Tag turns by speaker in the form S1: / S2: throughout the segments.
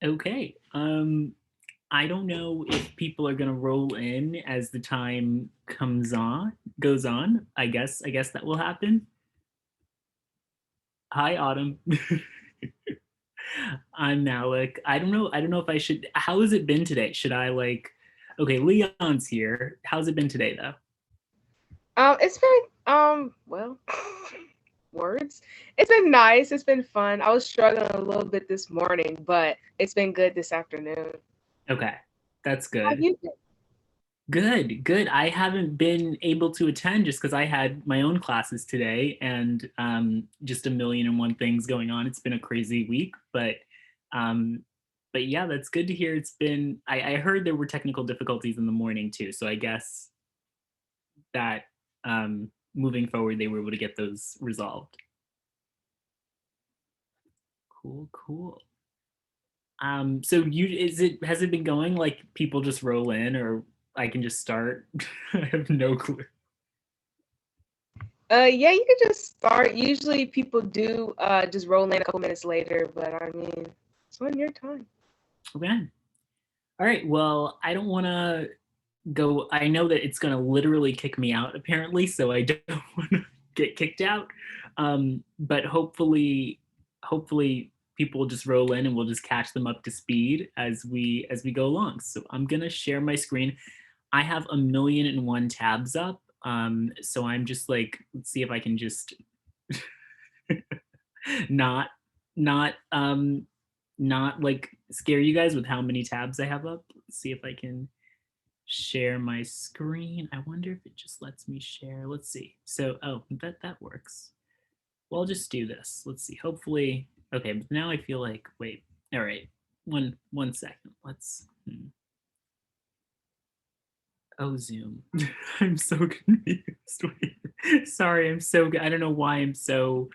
S1: Okay. I don't know if people are gonna roll in as the time goes on. I guess that will happen. Hi, Autumn. I'm Malick. I don't know if I should. How has it been today? Should I like? Okay, Leon's here. How's it been today, though?
S2: It's been well, words. It's been nice. It's been fun. I was struggling a little bit this morning, but it's been good this afternoon.
S1: Okay, that's
S2: How have
S1: good.
S2: you been?
S1: Good, good. I haven't been able to attend just because I had my own classes today and just a million and one things going on. It's been a crazy week, um, but yeah, that's good to hear. It's been. I heard there were technical difficulties in the morning too, so I guess that moving forward they were able to get those resolved. Cool, cool. So you is it has it been going like people just roll in or I can just start? I have no clue.
S2: Yeah, you could just start. Usually people do just roll in a couple minutes later, but I mean, it's on your time.
S1: Okay. All right. Well, I don't want to go. I know that it's going to literally kick me out, apparently, so I don't want to get kicked out. But hopefully, people will just roll in and we'll just catch them up to speed as we go along. So I'm gonna share my screen. I have a million and one tabs up. So I'm just like, let's see if I can just not not not like scare you guys with how many tabs I have up. Let's see if I can share my screen. I wonder if it just lets me share. Let's see. So, oh, that works. Well, I'll just do this. Let's see. Hopefully, okay. But now I feel like wait. All right. One second. Let's. Oh, Zoom. I'm so confused. Wait. Sorry, I'm so. I don't know why I'm so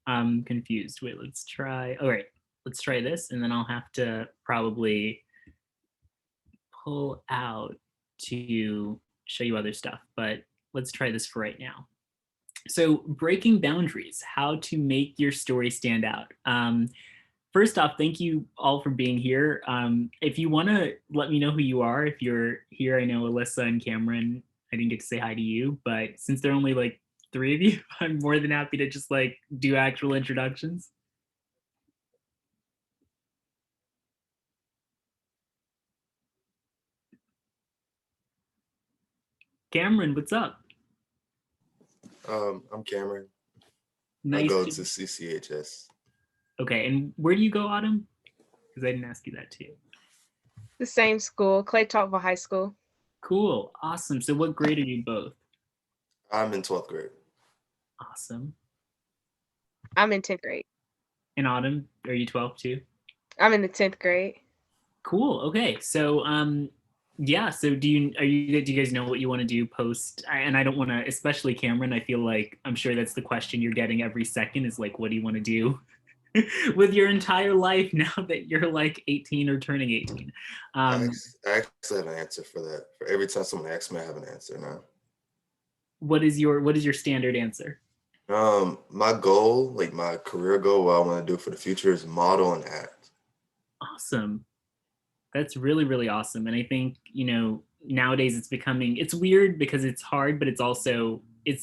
S1: confused. Wait. Let's try. All right. Let's try this, and then I'll have to probably pull out to show you other stuff. But let's try this for right now. So, breaking boundaries, how to make your story stand out. First off, thank you all for being here. If you want to let me know who you are, if you're here, I know Alyssa and Cameron, I didn't get to say hi to you, but since there are only like three of you, I'm more than happy to just like do actual introductions. Cameron, what's up?
S3: I'm Cameron. I
S1: Nice
S3: go
S1: to.
S3: to CCHS.
S1: Okay, and where do you go, Autumn? Because I didn't ask you that too.
S2: The same school, Clay Talkville High School.
S1: Cool, awesome. So, what grade are you both?
S3: I'm in 12th grade.
S1: Awesome.
S2: I'm in 10th grade.
S1: In Autumn, are you 12 too?
S2: I'm in the 10th grade.
S1: Cool. Okay. So yeah, so do you guys know what you want to do post and I don't want to, especially Cameron, I feel like I'm sure that's the question you're getting every second is like what do you want to do with your entire life now that you're like 18 or turning 18? Um
S3: I actually have an answer for that. For every time someone asks me, I have an answer now.
S1: what is your standard answer?
S3: My goal, like my career goal, what I want to do for the future is model and act.
S1: Awesome. That's really, really awesome. And I think, nowadays it's weird because it's hard, but it's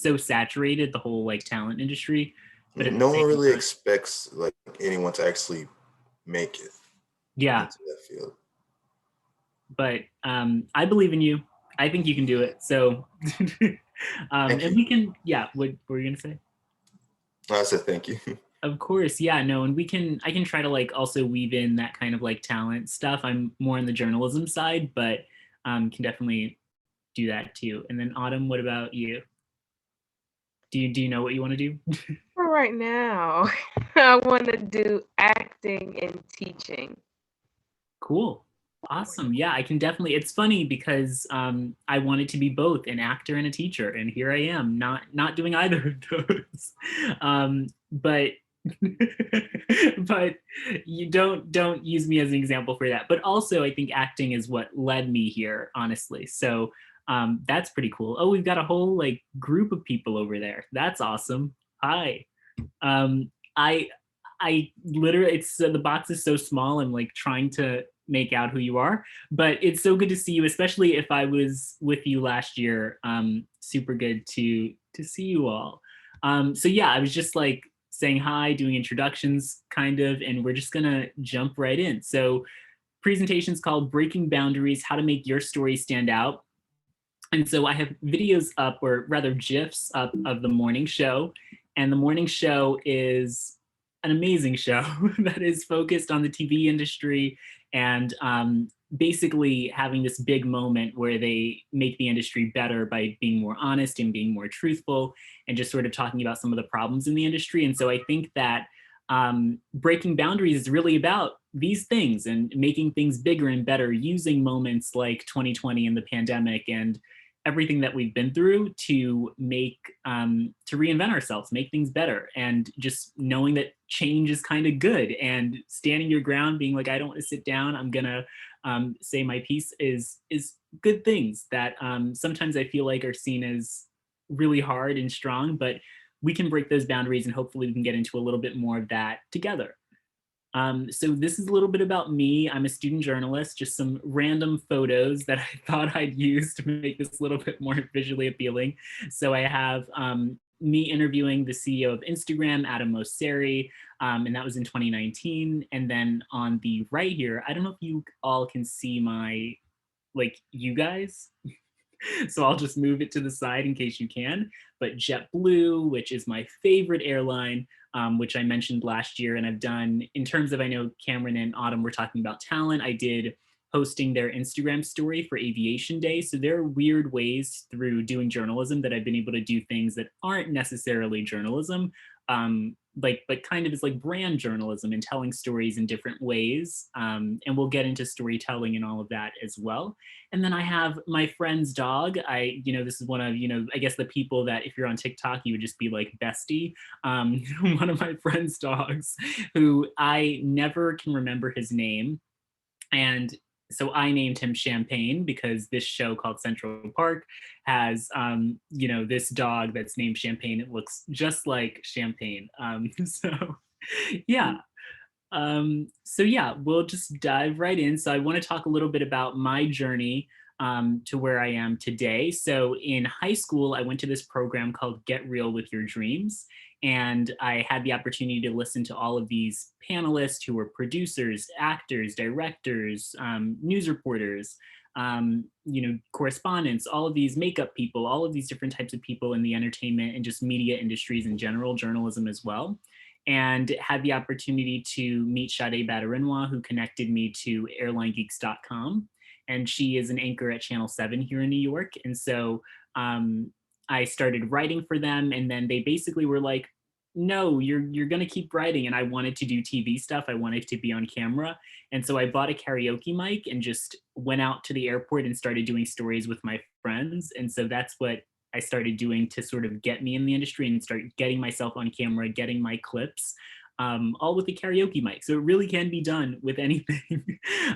S1: so saturated, the whole like talent industry. But at the
S3: No one
S1: same
S3: really
S1: time,
S3: expects like anyone to actually make it
S1: yeah,
S3: into that field.
S1: but I believe in you. I think you can do it. So,
S3: Thank
S1: and
S3: you.
S1: we can, yeah, what were you going to say?
S3: I said thank you.
S1: Of course, yeah, no, and I can try to like also weave in that kind of like talent stuff. I'm more on the journalism side, but can definitely do that too. And then Autumn, what about you? Do you know what you want to do?
S2: For right now, I want to do acting and teaching.
S1: Cool. Awesome. Yeah, I can definitely. It's funny because I wanted to be both an actor and a teacher, and here I am, not doing either of those. But but you don't use me as an example for that. But also, I think acting is what led me here, honestly. So that's pretty cool. Oh, we've got a whole like group of people over there. That's awesome. Hi. I I literally, it's the box is so small. I'm like trying to make out who you are, but it's so good to see you, especially if I was with you last year. Super good to see you all. So yeah, I was just like saying hi, doing introductions, kind of, and we're just gonna jump right in. So presentation's called Breaking Boundaries: How to Make Your Story Stand Out. And so I have videos up, or rather GIFs up, of the morning show. And the morning show is an amazing show that is focused on the TV industry and basically having this big moment where they make the industry better by being more honest and being more truthful and just sort of talking about some of the problems in the industry. And so I think that breaking boundaries is really about these things and making things bigger and better using moments like 2020 and the pandemic and everything that we've been through to make to reinvent ourselves, make things better, and just knowing that change is kind of good and standing your ground, being like, I don't want to sit down, I'm gonna say my piece, is good things that sometimes I feel like are seen as really hard and strong, but we can break those boundaries and hopefully we can get into a little bit more of that together. So this is a little bit about me. I'm a student journalist, just some random photos that I thought I'd use to make this a little bit more visually appealing. So I have me interviewing the CEO of Instagram, Adam Mosseri, and that was in 2019. And then on the right here, I don't know if you all can see my, like, you guys. So I'll just move it to the side in case you can. But JetBlue, which is my favorite airline, which I mentioned last year, and I've done, in terms of, I know Cameron and Autumn were talking about talent, I did hosting their Instagram story for Aviation Day. So there are weird ways through doing journalism that I've been able to do things that aren't necessarily journalism, but kind of is like brand journalism and telling stories in different ways. And we'll get into storytelling and all of that as well. And then I have my friend's dog. This is one of, I guess the people that if you're on TikTok, you would just be like bestie. One of my friend's dogs who I never can remember his name. And so I named him Champagne because this show called Central Park has, this dog that's named Champagne. It looks just like champagne. So yeah, we'll just dive right in. So I want to talk a little bit about my journey to where I am today. So in high school, I went to this program called Get Real with Your Dreams. And I had the opportunity to listen to all of these panelists who were producers, actors, directors, news reporters, correspondents, all of these makeup people, all of these different types of people in the entertainment and just media industries in general, journalism as well. And had the opportunity to meet Sade Baderinwa, who connected me to airlinegeeks.com. And she is an anchor at Channel 7 here in New York. And so I started writing for them. And then they basically were like, no, you're going to keep writing. And I wanted to do TV stuff. I wanted to be on camera. And so I bought a karaoke mic and just went out to the airport and started doing stories with my friends. And so that's what I started doing to sort of get me in the industry and start getting myself on camera, getting my clips, all with the karaoke mic. So it really can be done with anything.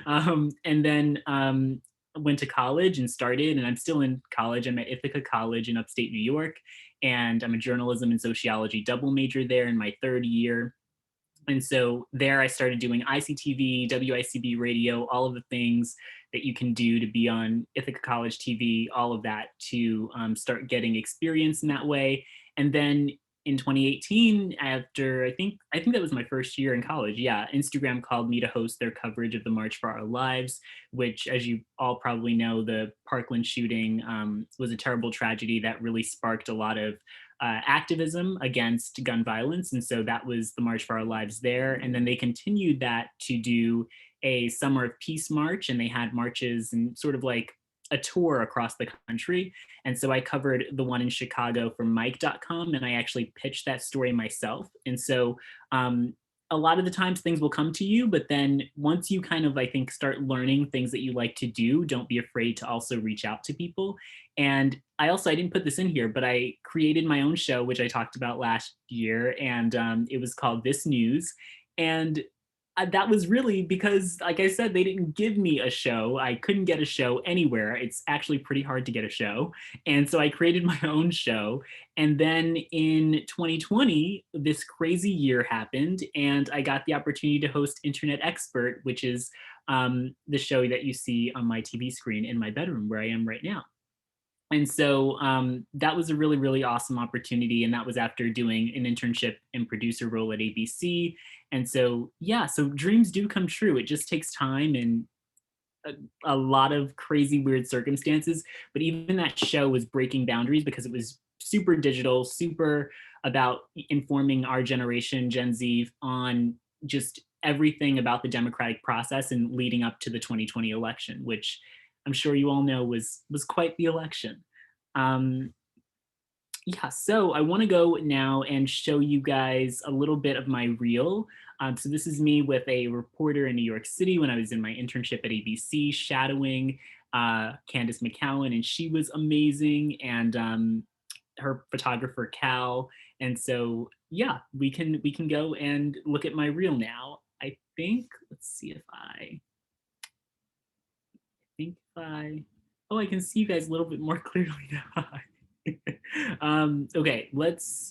S1: And then went to college and started, and I'm still in college. I'm at Ithaca College in upstate New York, and I'm a journalism and sociology double major there in my third year. And so there I started doing ICTV, WICB radio, all of the things that you can do to be on Ithaca College TV, all of that to start getting experience in that way. And then in 2018, after I think that was my first year in college, yeah, Instagram called me to host their coverage of the March for Our Lives, which, as you all probably know, the Parkland shooting was a terrible tragedy that really sparked a lot of activism against gun violence. And so that was the March for Our Lives there. And then they continued that to do a Summer of Peace march, and they had marches and sort of like a tour across the country. And so I covered the one in Chicago for Mike.com, and I actually pitched that story myself. And so a lot of the times things will come to you, but then once you kind of, I think, start learning things that you like to do, don't be afraid to also reach out to people. And I didn't put this in here, but I created my own show, which I talked about last year, and it was called This News. And that was really because, like I said, they didn't give me a show. I couldn't get a show anywhere. It's actually pretty hard to get a show. And so I created my own show. And then in 2020, this crazy year happened, and I got the opportunity to host Internet Expert, which is the show that you see on my TV screen in my bedroom where I am right now. And so that was a really, really awesome opportunity. And that was after doing an internship and producer role at ABC. And so, yeah, so dreams do come true. It just takes time and a lot of crazy, weird circumstances. But even that show was breaking boundaries because it was super digital, super about informing our generation, Gen Z, on just everything about the democratic process and leading up to the 2020 election, which I'm sure you all know was quite the election. Um, yeah, so I want to go now and show you guys a little bit of my reel. So this is me with a reporter in New York City when I was in my internship at ABC, shadowing Candace McCowan, and she was amazing, and her photographer Cal. And so yeah, we can go and look at my reel now. I think let's see if I think if I oh, I can see you guys a little bit more clearly now. Okay,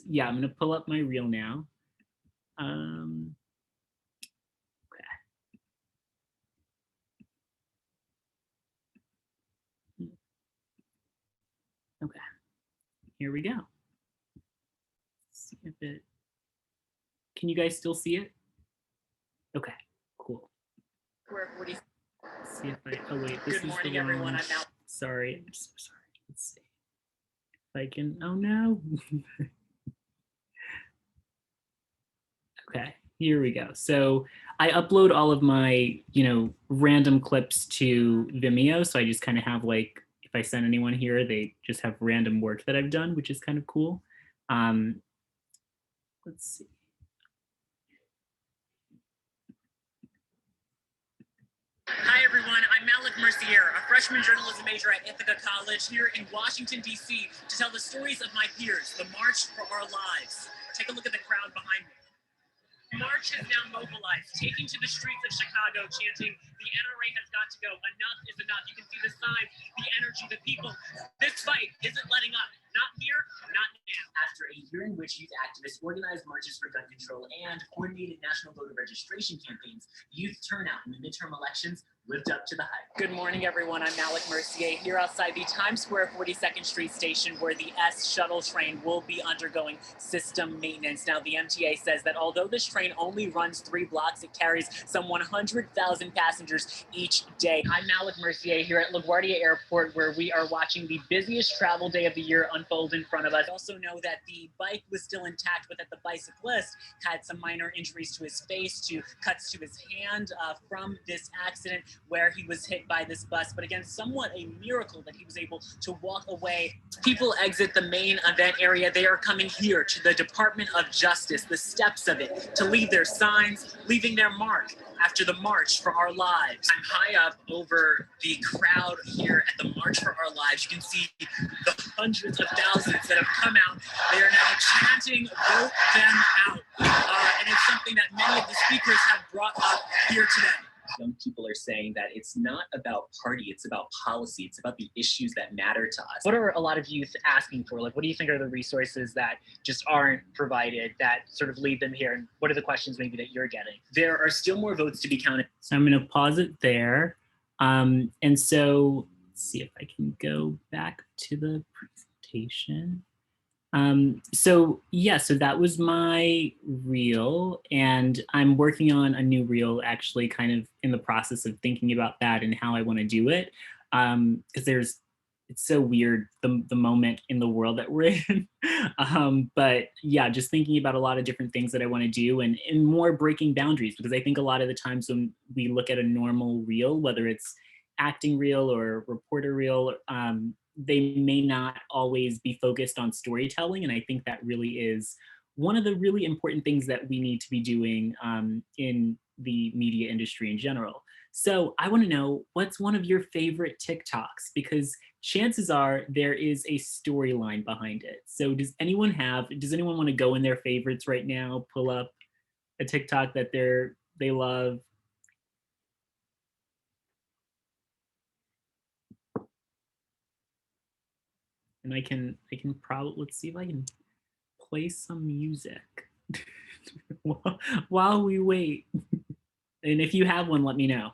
S1: yeah, I'm gonna pull up my reel now. Um, okay. Okay, here we go. Let's see if it, can you guys still see it? Okay, cool. Let's see if I, oh wait, this is the wrong, sorry, I'm so sorry. Let's see if I can, oh no. Okay, here we go. So I upload all of my, random clips to Vimeo. So I just kind of have like, if I send anyone here, they just have random work that I've done, which is kind of cool. Let's see. Hi everyone, I'm Malick Mercier, a freshman journalism major at Ithaca College here in Washington, D.C. to tell the stories of my peers, the March for Our Lives. Take a look at the crowd behind me. March has now mobilized, taking to the streets of Chicago, chanting, "The NRA has got to go. Enough is enough." You can see the signs, the energy, the people. This fight isn't letting up. Not here, not now. After a year in which youth activists organized marches for gun control and coordinated national voter registration campaigns, youth turnout in the midterm elections lived up to the hype. Good morning, everyone. I'm Malick Mercier here outside the Times Square 42nd Street station where the S shuttle train will be undergoing system maintenance. Now, the MTA says that although this train only runs 3 blocks, it carries some 100,000 passengers each day. I'm Malick Mercier here at LaGuardia Airport where we are watching the busiest travel day of the year unfold in front of us. I also know that the bike was still intact, but that the bicyclist had some minor injuries to his face, to cuts to his hand from this accident where he was hit by this bus. But again, somewhat a miracle that he was able to walk away. People exit the main event area. They are coming here to the Department of Justice, the steps of it, to leave their signs, leaving their mark after the March for Our Lives. I'm high up over the crowd here at the March for Our Lives. You can see the hundreds of thousands that have come out. They are now chanting, "Vote them out." And it's something that many of the speakers have brought up here today. Young people are saying that it's not about party, it's about policy, it's about the issues that matter to us. What are a lot of youth asking for? Like, what do you think are the resources that just aren't provided that sort of lead them here? And what are the questions maybe that you're getting? There are still more votes to be counted. So I'm going to pause it there. And so let's see if I can go back to the presentation. So that was my reel, and I'm working on a new reel, actually kind of in the process of thinking about that and how I want to do it. Because it's so weird, the moment in the world that we're in. But yeah, just thinking about a lot of different things that I want to do and more breaking boundaries, because I think a lot of the times when we look at a normal reel, whether it's acting reel or reporter reel, they may not always be focused on storytelling. And I think that really is one of the really important things that we need to be doing in the media industry in general. So I want to know, what's one of your favorite TikToks? Because chances are there is a storyline behind it. So does anyone want to go in their favorites right now, pull up a TikTok that they're they love. And I can probably, let's see if I can play some music while we wait. And if you have one, let me know.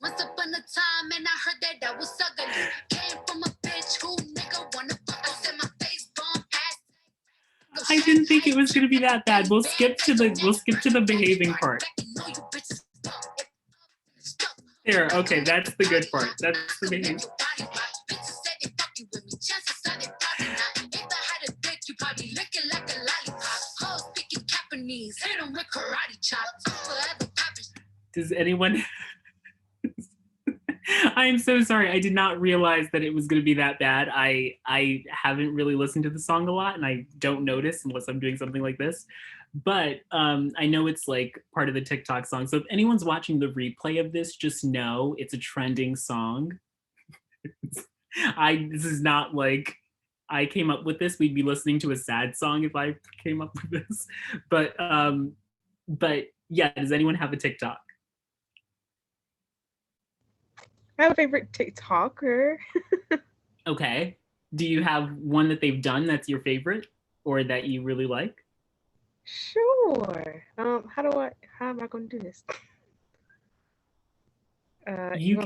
S4: Once upon a time, and I heard that was ugly. Came from a bitch who nigga wanna fuck. I said my face bomb ass.
S1: I didn't think it was gonna be that bad. We'll skip to the behaving part. There, okay, that's the good part. That's the behaving. Does anyone? I'm so sorry. I did not realize that it was going to be that bad. I haven't really listened to the song a lot, and I don't notice unless I'm doing something like this. But I know it's like part of the TikTok song. So if anyone's watching the replay of this, just know it's a trending song. This is not like I came up with this. We'd be listening to a sad song if I came up with this. But yeah, does anyone have a TikTok?
S2: I have a favorite TikToker.
S1: Okay. Do you have one that they've done that's your favorite or that you really like?
S2: Sure. How am I going to do this?
S1: You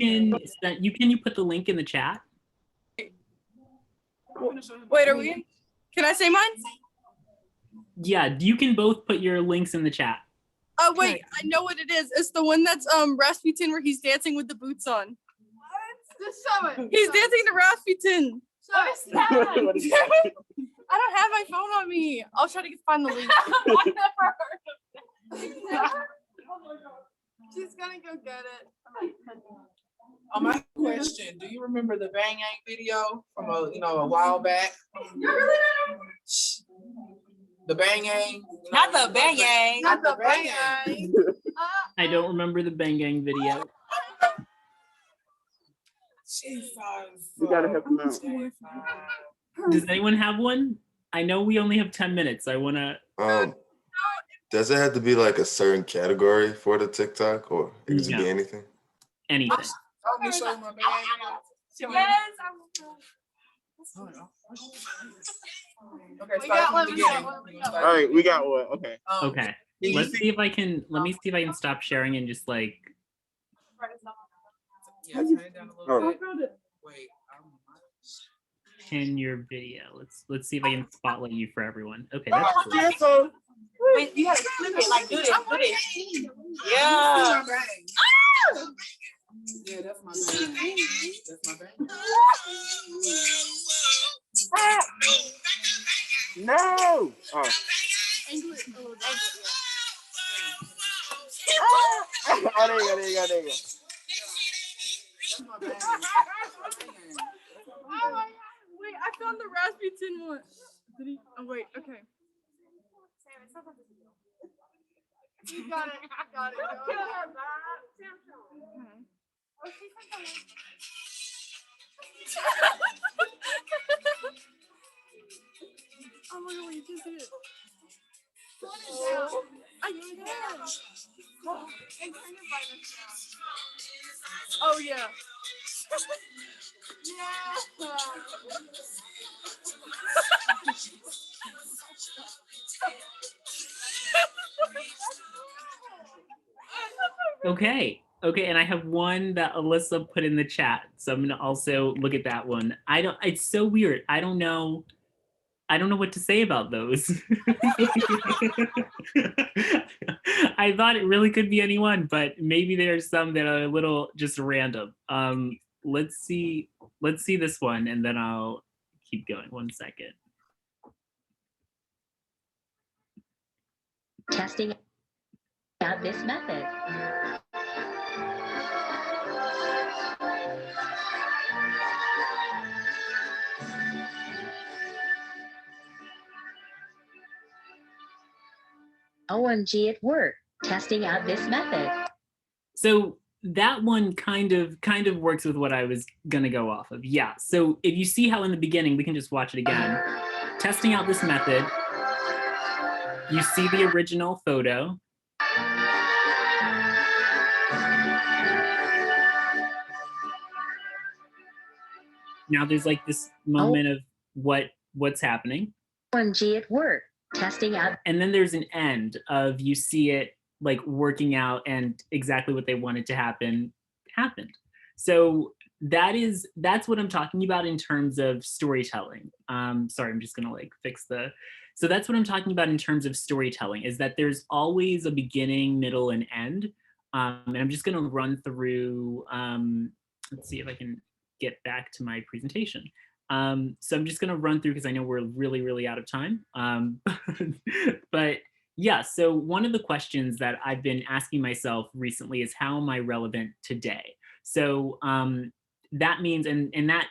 S1: put the link in the chat.
S5: Wait, are we? Can I say mine?
S1: Yeah, you can both put your links in the chat.
S5: Oh wait, I know what it is. It's the one that's Rasputin where he's dancing with the boots on.
S6: Just show it.
S5: He's dancing to Rasputin.
S6: What is that?
S5: I don't have my phone on me. I'll try to find the link.
S6: I've never heard of it. She's gonna go get it.
S7: My question: do you remember the Bang Yang video from a while back?
S6: You really don't?
S7: The Bang Yang.
S5: Not the Bang Yang.
S6: Not the Bang Yang.
S1: I don't remember the Bang Gang video.
S8: We gotta help him out.
S1: Does anyone have one? I know we only have 10 minutes. I wanna.
S3: Does it have to be like a certain category for the TikTok, or it could be anything?
S1: Anything.
S7: I'll be showing my Bang Yang.
S6: Yes.
S7: Okay,
S6: We got one. We got one.
S8: All right, we got one. Okay.
S1: Okay. Let me see if I can stop sharing and just like.
S7: Yeah, turn it down a little
S8: Oh.
S7: bit. Wait.
S1: Pin your video. Let's see if I can spotlight you for everyone. Okay, that's cool.
S8: So
S5: Wait, you gotta flip it like do this. Yeah.
S7: Yeah, that's my Bang. That's my Bang.
S8: no. Oh. Oh, there you go.
S5: Wait, I found the Rasputin one. Did he? Oh wait, okay.
S6: You got it. Got it.
S5: Oh my god, you can see it.
S6: Oh,
S5: I can.
S6: and turn your brightness down.
S5: Oh yeah.
S6: Yeah.
S1: Okay, and I have one that Alyssa put in the chat, so I'm gonna also look at that one. It's so weird. I don't know what to say about those. I thought it really could be anyone, but maybe there's some that are a little just random. Let's see this one, and then I'll keep going. 1 second.
S4: Testing out this method. OMG at work, testing out this method.
S1: So that one kind of works with what I was gonna go off of. Yeah. So if you see how in the beginning, we can just watch it again. testing out this method. You see the original photo. Now there's like this moment of what's happening.
S4: 1G at work, testing out.
S1: And then there's an end of you see it like working out and exactly what they wanted to happen happened. So that's what I'm talking about in terms of storytelling. Sorry, I'm just gonna like fix the. So that's what I'm talking about in terms of storytelling, is that there's always a beginning, middle, and end. And I'm just gonna run through. Let's see if I can get back to my presentation. So I'm just gonna run through because I know we're really, really out of time. But yeah, so one of the questions that I've been asking myself recently is, how am I relevant today? So that means, and that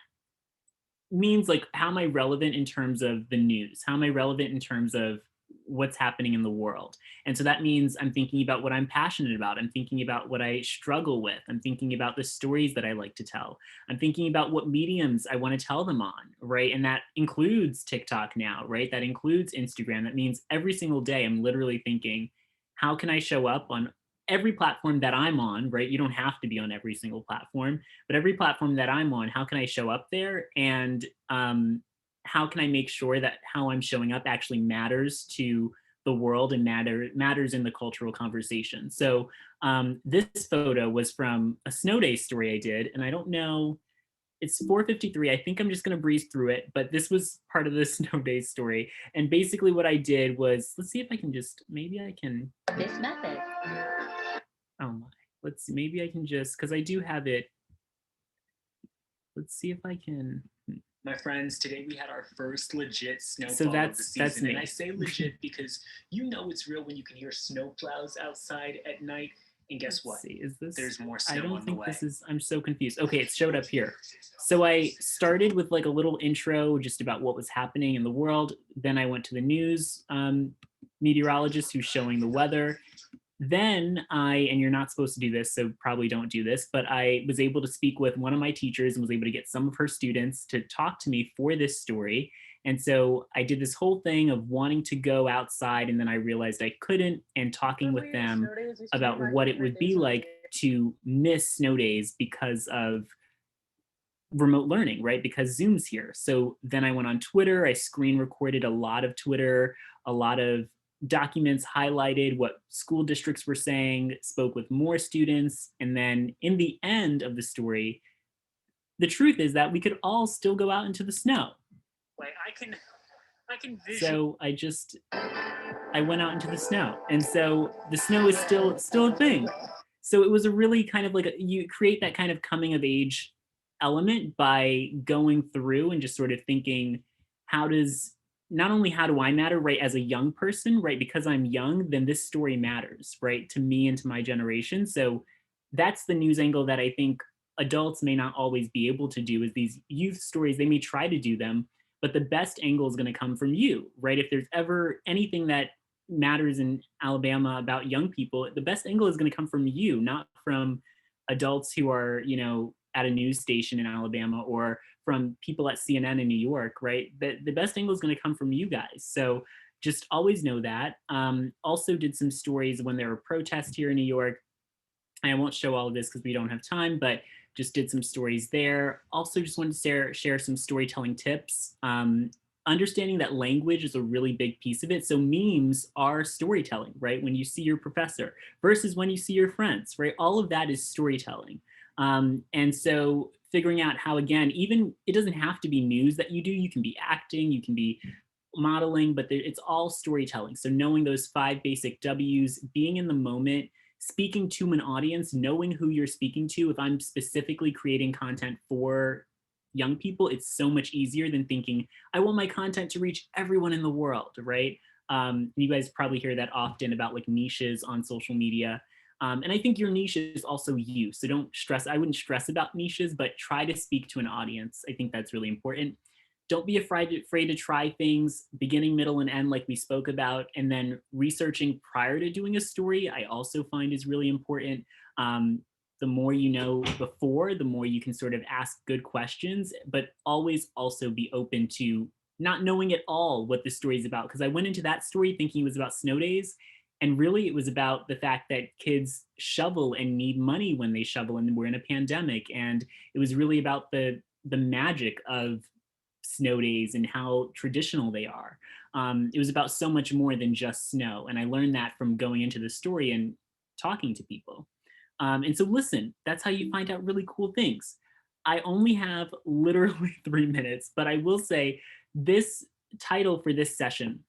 S1: means like, how am I relevant in terms of the news? How am I relevant in terms of what's happening in the world? And so that means I'm thinking about what I'm passionate about. I'm thinking about what I struggle with. I'm thinking about the stories that I like to tell. I'm thinking about what mediums I want to tell them on, right? And that includes TikTok now, right? That includes Instagram. That means every single day I'm literally thinking, how can I show up on every platform that I'm on, right? You don't have to be on every single platform, but every platform that I'm on, how can I show up there? And how can I make sure that how I'm showing up actually matters to the world and matters in the cultural conversation? So this photo was from a snow day story I did, and I don't know, it's 4:53. I think I'm just gonna breeze through it, but this was part of the snow day story. And basically what I did was, let's see if I can just, maybe I can.
S4: This method.
S1: Oh my, let's see, maybe I can just, because I do have it. Let's see if I can.
S9: My friends, today we had our first legit snowfall
S1: So
S9: of the
S1: that's
S9: season.
S1: me.
S9: And I say legit because you know it's real when you can hear snow plows outside at night. And guess
S1: Let's
S9: what?
S1: see, is this?
S9: There's more
S1: I
S9: snow
S1: don't
S9: on the
S1: think
S9: way.
S1: this is, I'm so confused. Okay, it showed up here. So I started with like a little intro just about what was happening in the world. Then I went to the news meteorologist who's showing the weather. Then and you're not supposed to do this, so probably don't do this, but I was able to speak with one of my teachers and was able to get some of her students to talk to me for this story. And so I did this whole thing of wanting to go outside, and then I realized I couldn't, and talking with them about what it would be like to miss snow days because of remote learning, right? Because Zoom's here. So then I went on Twitter, I screen recorded a lot of Twitter, a lot of documents, highlighted what school districts were saying, spoke with more students. And then in the end of the story, the truth is that we could all still go out into the snow.
S9: Like I can
S1: So I went out into the snow. And so the snow is still a thing. So it was a really kind of like, you create that kind of coming of age element by going through and just sort of thinking, not only how do I matter, right, as a young person, right, because I'm young, then this story matters, right, to me and to my generation. So that's the news angle that I think adults may not always be able to do, is these youth stories. They may try to do them, but the best angle is going to come from you, right? If there's ever anything that matters in Alabama about young people, the best angle is going to come from you, not from adults who are, at a news station in Alabama, or from people at CNN in New York, right? The best angle is going to come from you guys. So just always know that. Also did some stories when there were protests here in New York. I won't show all of this because we don't have time, but just did some stories there. Also just wanted to share some storytelling tips. Understanding that language is a really big piece of it. So memes are storytelling, right? When you see your professor versus when you see your friends, right? All of that is storytelling. And so figuring out how, again, even it doesn't have to be news that you do. You can be acting, you can be modeling, but it's all storytelling. So knowing those 5 basic W's, being in the moment, speaking to an audience, knowing who you're speaking to. If I'm specifically creating content for young people, it's so much easier than thinking, I want my content to reach everyone in the world, right? You guys probably hear that often about like niches on social media. And I think your niche is also you. So don't stress. I wouldn't stress about niches, but try to speak to an audience. I think that's really important. Don't be afraid to try things, beginning, middle, and end, like we spoke about, and then researching prior to doing a story, I also find is really important. The more you know before, the more you can sort of ask good questions, but always also be open to not knowing at all what the story is about. Because I went into that story thinking it was about snow days, and really it was about the fact that kids shovel and need money when they shovel, and we're in a pandemic. And it was really about the magic of snow days and how traditional they are. It was about so much more than just snow. And I learned that from going into the story and talking to people. And so, listen, that's how you find out really cool things. I only have literally 3 minutes, but I will say this title for this session.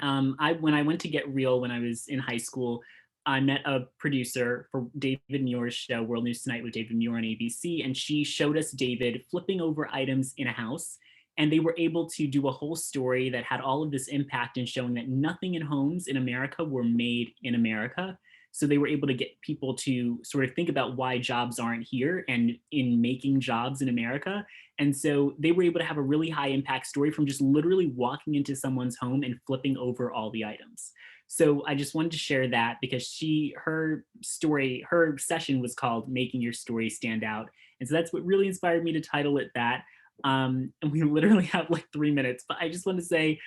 S1: When I went to Get Real when I was in high school, I met a producer for David Muir's show, World News Tonight with David Muir on ABC, and she showed us David flipping over items in a house. And they were able to do a whole story that had all of this impact in showing that nothing in homes in America were made in America. So they were able to get people to sort of think about why jobs aren't here and in making jobs in America. And so they were able to have a really high impact story from just literally walking into someone's home and flipping over all the items. So I just wanted to share that because her session was called Making Your Story Stand Out. And so that's what really inspired me to title it that. And we literally have like 3 minutes, but I just want to say,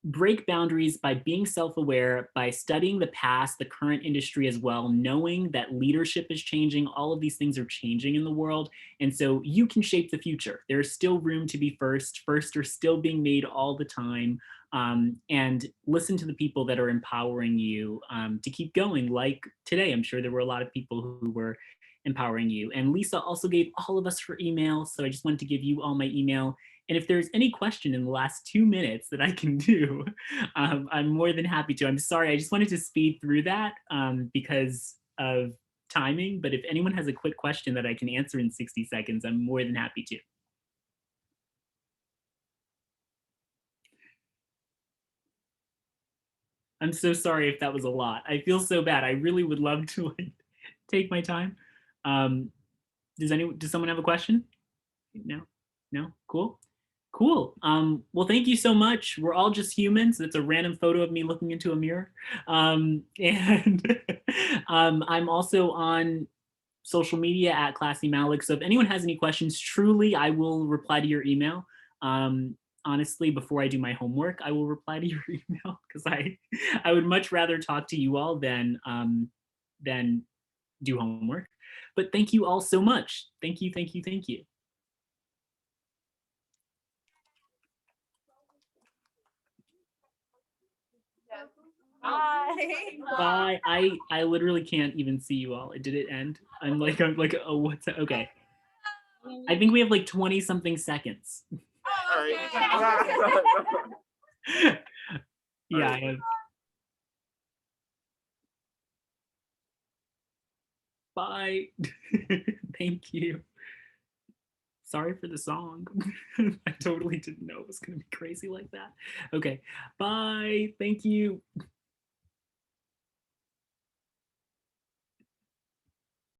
S1: break boundaries by being self-aware, by studying the past, the current industry as well, knowing that leadership is changing, all of these things are changing in the world. And so you can shape the future. There's still room to be first. First are still being made all the time. And listen to the people that are empowering you to keep going. Like today, I'm sure there were a lot of people who were empowering you. And Lisa also gave all of us her email. So I just wanted to give you all my email. And if there's any question in the last 2 minutes that I can do, I'm more than happy to. I'm sorry, I just wanted to speed through that because of timing. But if anyone has a quick question that I can answer in 60 seconds, I'm more than happy to. I'm so sorry if that was a lot. I feel so bad. I really would love to like, take my time. Does someone have a question? No? No? Cool. Cool. Well, thank you so much. We're all just humans. That's a random photo of me looking into a mirror. And I'm also on social media at Classy Malick. So if anyone has any questions, truly, I will reply to your email. Honestly, before I do my homework, I will reply to your email because I would much rather talk to you all than do homework. But thank you all so much. Thank you, thank you, thank you.
S5: Bye.
S1: Bye. I literally can't even see you all. Did it end? I'm like, oh, what's that? Okay. I think we have like 20 something seconds.
S8: All right.
S1: Yeah, I have. Bye. Thank you. Sorry for the song. I totally didn't know it was going to be crazy like that. Okay. Bye. Thank you.